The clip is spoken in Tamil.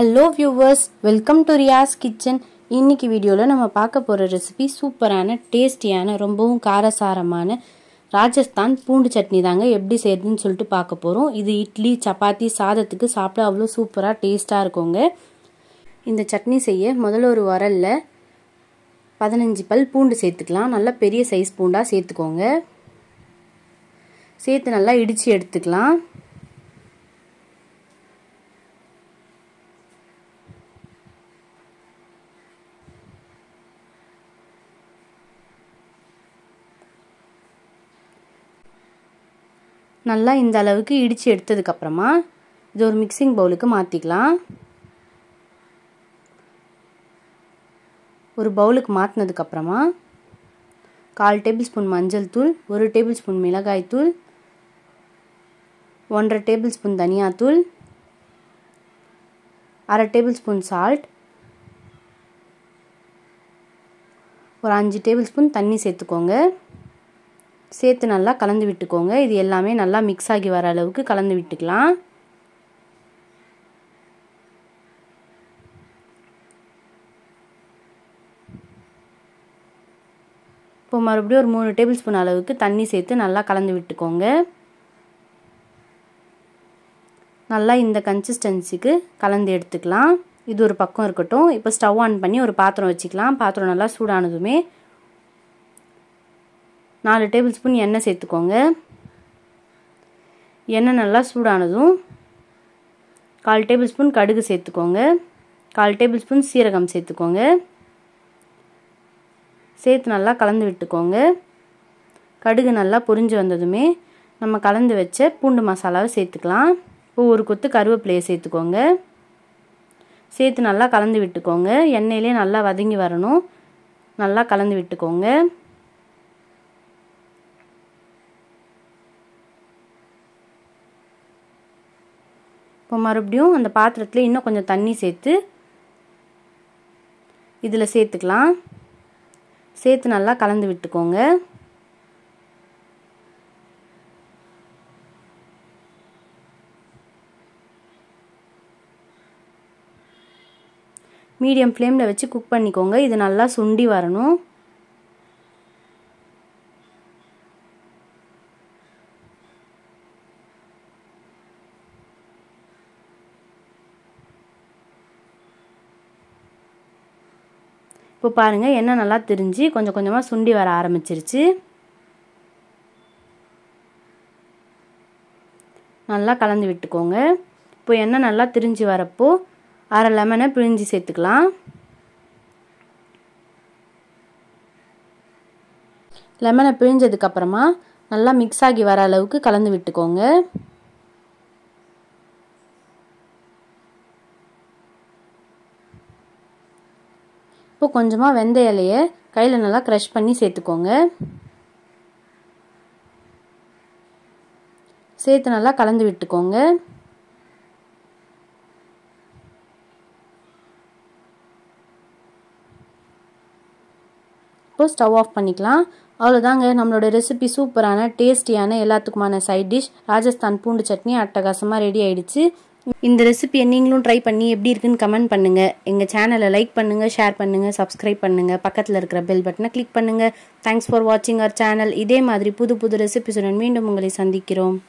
Hello viewers, welcome to Riya's Kitchen. இன்னைக்கு வீடியோல நம்ம பார்க்க போற ரெசிபி சூப்பரான டேஸ்டியான ரொம்பவும் காரசாரமான ராஜஸ்தான் பூண்டு சட்னி தாங்க. எப்படி செய்யறதுன்னு சொல்லிட்டு பார்க்க போறோம். இது இட்லி, சப்பாத்தி, சாதத்துக்கு சாப்பிட அவ்வளவு சூப்பரா டேஸ்டா இருக்குங்க. இந்த சட்னி செய்ய முதல்ல ஒரு உரல்ல 15 பல் பூண்டு சேர்த்துக்கலாம். நல்ல பெரிய சைஸ் பூண்டா சேர்த்துக்கோங்க. சேர்த்து நல்லா இடிச்சு எடுத்துக்கலாம். நல்லா இந்த அளவுக்கு இடிச்சு எடுத்ததுக்கு அப்புறமா இது ஒரு மிக்சிங் பவுலுக்கு மாத்திக்கலாம். ஒரு பவுலுக்கு மாத்தினதுக்கு அப்புறமா 1/4 டேபிள்ஸ்பூன் மஞ்சள் தூள், 1 டேபிள்ஸ்பூன் மிளகாய் தூள், 1/2 டேபிள்ஸ்பூன் தனியா தூள், 1/2 டேபிள்ஸ்பூன் சால்ட், ஒரு 5 டேபிள்ஸ்பூன் தண்ணி சேர்த்துக்கோங்க. சேர்த்து நல்லா கலந்து விட்டுக்கோங்க. இது எல்லாமே நல்லா மிக்ஸ் ஆகி வர அளவுக்கு கலந்து விட்டுக்கலாம். இப்போ மறுபடியும் ஒரு 3 டேபிள்ஸ்பூன் அளவுக்கு தண்ணி சேர்த்து நல்லா கலந்து விட்டுக்கோங்க. நல்லா இந்த கன்சிஸ்டன்சிக்கு கலந்து எடுத்துக்கலாம். இது ஒரு பக்கம் இருக்கட்டும். இப்போ ஸ்டவ் ஆன் பண்ணி ஒரு பாத்திரம் வச்சுக்கலாம். பாத்திரம் நல்லா சூடானதுமே 4 டேபிள்ஸ்பூன் எண்ணெய் சேர்த்துக்கோங்க. எண்ணெய் நல்லா சூடானதும் 1/4 டேபிள்ஸ்பூன் கடுகு சேர்த்துக்கோங்க. 1/4 டேபிள்ஸ்பூன் சீரகம் சேர்த்துக்கோங்க. சேர்த்து நல்லா கலந்து விட்டுக்கோங்க. கடுகு நல்லா பொரிஞ்சு வந்ததுமே நம்ம கலந்து வச்ச பூண்டு மசாலாவை சேர்த்துக்கலாம். இப்போ ஒரு கொத்து கருவேப்பிலையை சேர்த்துக்கோங்க. சேர்த்து நல்லா கலந்து விட்டுக்கோங்க. எண்ணெயிலே நல்லா வதங்கி வரணும். நல்லா கலந்து விட்டுக்கோங்க. இப்போ மறுபடியும் அந்த பாத்திரத்தில் இன்னும் கொஞ்சம் தண்ணி சேர்த்து இதில் சேர்த்துக்கலாம். சேர்த்து நல்லா கலந்து விட்டுக்கோங்க. மீடியம் ஃப்ளேமில் வச்சு குக் பண்ணிக்கோங்க. இது நல்லா சுண்டி வரணும். இப்போ பாருங்கள், எண்ணெய் நல்லா திரிஞ்சு கொஞ்சம் கொஞ்சமாக சுண்டி வர ஆரம்பிச்சிருச்சு. நல்லா கலந்து விட்டுக்கோங்க. இப்போ எண்ணெய் நல்லா திரிஞ்சு வரப்போ 1/2 லெமனை பிழிஞ்சு சேர்த்துக்கலாம். லெமனை பிழிஞ்சதுக்கப்புறமா நல்லா மிக்ஸ் ஆகி வர அளவுக்கு கலந்து விட்டுக்கோங்க. இப்போ கொஞ்சமாக வெந்தய இலையை கையில் நல்லா க்ரஷ் பண்ணி சேர்த்துக்கோங்க. சேர்த்து நல்லா கலந்து விட்டுக்கோங்க. இப்போ ஸ்டவ் ஆஃப் பண்ணிக்கலாம். அவ்வளோதாங்க, நம்மளோட ரெசிபி சூப்பரான டேஸ்டியான எல்லாத்துக்குமான சைட் டிஷ் ராஜஸ்தான் பூண்டு சட்னி அட்டகாசமாக ரெடி ஆயிடுச்சு. இந்த ரெசிபியை நீங்களும் ட்ரை பண்ணி எப்படி இருக்குன்னு கமெண்ட் பண்ணுங்கள். எங்கள் சேனலை லைக் பண்ணுங்கள், ஷேர் பண்ணுங்கள், சப்ஸ்கிரைப் பண்ணுங்கள். பக்கத்தில் இருக்கிற பெல் பட்டனை கிளிக் பண்ணுங்கள். தேங்க்ஸ் ஃபார் வாட்சிங் அவர் சேனல். இதே மாதிரி புது புது ரெசிபிஸுடன் மீண்டும் உங்களை சந்திக்கிறோம்.